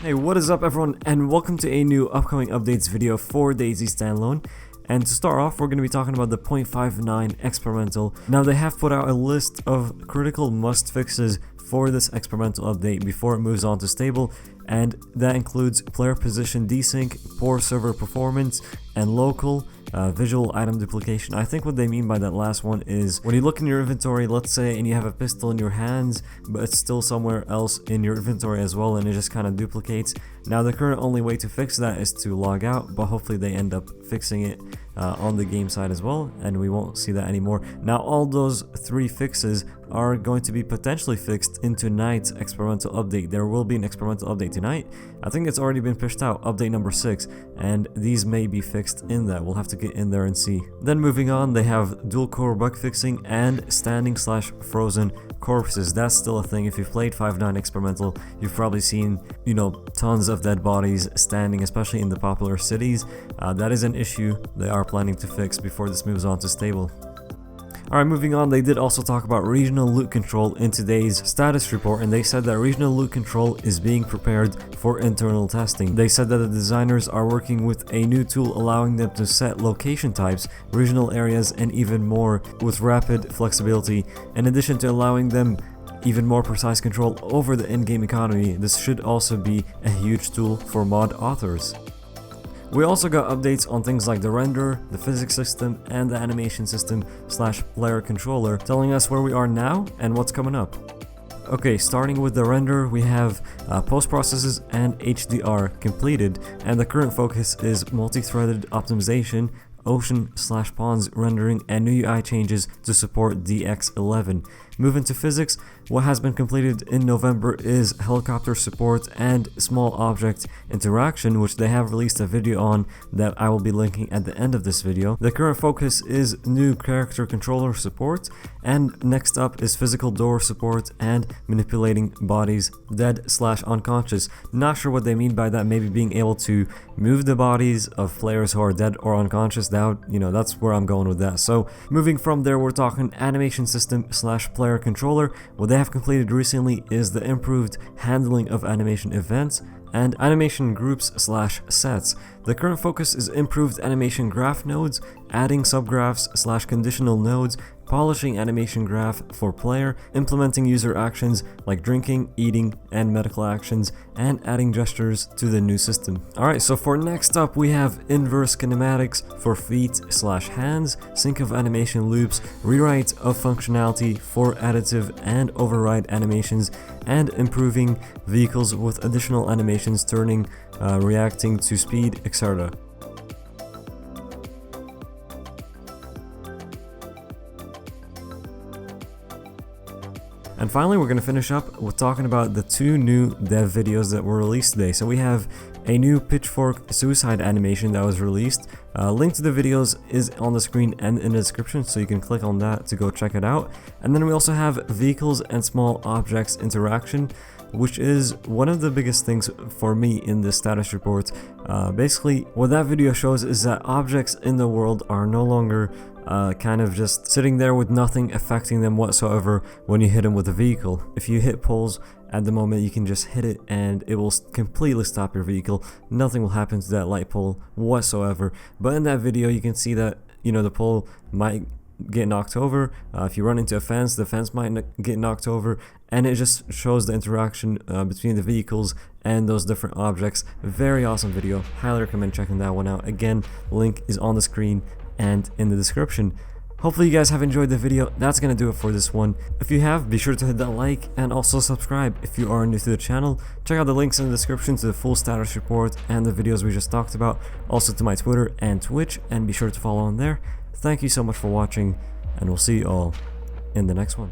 Hey, what is up everyone, and welcome to a new upcoming updates video for DayZ Standalone. And to start off, we're going to be talking about the 0.59 experimental. Now they have put out a list of critical must fixes for this experimental update before it moves on to stable, and that includes player position desync, poor server performance, and local visual item duplication. I think what they mean by that last one is when you look in your inventory, let's say, and you have a pistol in your hands, but it's still somewhere else in your inventory as well, and it just kind of duplicates. Now the current only way to fix that is to log out, but hopefully they end up fixing it on the game side as well, and we won't see that anymore. Now all those three fixes are going to be potentially fixed in tonight's experimental update. There will be an experimental update tonight. I think it's already been pushed out, update number 6, and these may be fixed in that. We'll have to get in there and see. Then moving on, they have dual core bug fixing and standing/frozen corpses. That's still a thing. If you've played 5.9 experimental, you've probably seen, tons of dead bodies standing, especially in the popular cities. That is an issue they are planning to fix before this moves on to stable. Alright, moving on, they did also talk about regional loot control in today's status report, and they said that regional loot control is being prepared for internal testing. They said that the designers are working with a new tool allowing them to set location types, regional areas, and even more with rapid flexibility, in addition to allowing them even more precise control over the in-game economy. This should also be a huge tool for mod authors. We also got updates on things like the render, the physics system, and the animation system / player controller, telling us where we are now and what's coming up. Okay, starting with the render, we have post-processes and HDR completed, and the current focus is multi-threaded optimization, ocean/ponds rendering, and new UI changes to support DX11. Moving to physics, what has been completed in November is helicopter support and small object interaction, which they have released a video on that I will be linking at the end of this video. The current focus is new character controller support, and next up is physical door support and manipulating bodies dead/unconscious. Not sure what they mean by that, maybe being able to move the bodies of players who are dead or unconscious. That's where I'm going with that. So moving from there, we're talking animation system / player controller. What they have completed recently is the improved handling of animation events and animation groups / sets. The current focus is improved animation graph nodes, adding subgraphs / conditional nodes, polishing animation graph for player, implementing user actions like drinking, eating, and medical actions, and adding gestures to the new system. Alright, so for next up, we have inverse kinematics for feet / hands, sync of animation loops, rewrite of functionality for additive and override animations, and improving vehicles with additional animations turning, reacting to speed, etc. And finally, we're going to finish up with talking about the two new dev videos that were released today. So we have a new pitchfork suicide animation that was released. Link to the videos is on the screen and in the description, so you can click on that to go check it out. And then we also have vehicles and small objects interaction, which is one of the biggest things for me in this status report. Basically, what that video shows is that objects in the world are no longer kind of just sitting there with nothing affecting them whatsoever when you hit them with a vehicle. If you hit poles at the moment, you can just hit it and it will completely stop your vehicle. Nothing will happen to that light pole whatsoever. But in that video, you can see that, the pole might get knocked over. If you run into a fence, the fence might get knocked over, and it just shows the interaction between the vehicles and those different objects. Very awesome video. Highly recommend checking that one out. Again, link is on the screen and in the description. Hopefully you guys have enjoyed the video. That's gonna do it for this one. If you have, be sure to hit that like and also subscribe if you are new to the channel. Check out the links in the description to the full status report and the videos we just talked about, also to my Twitter and Twitch, and be sure to follow on there. Thank you so much for watching, and we'll see you all in the next one.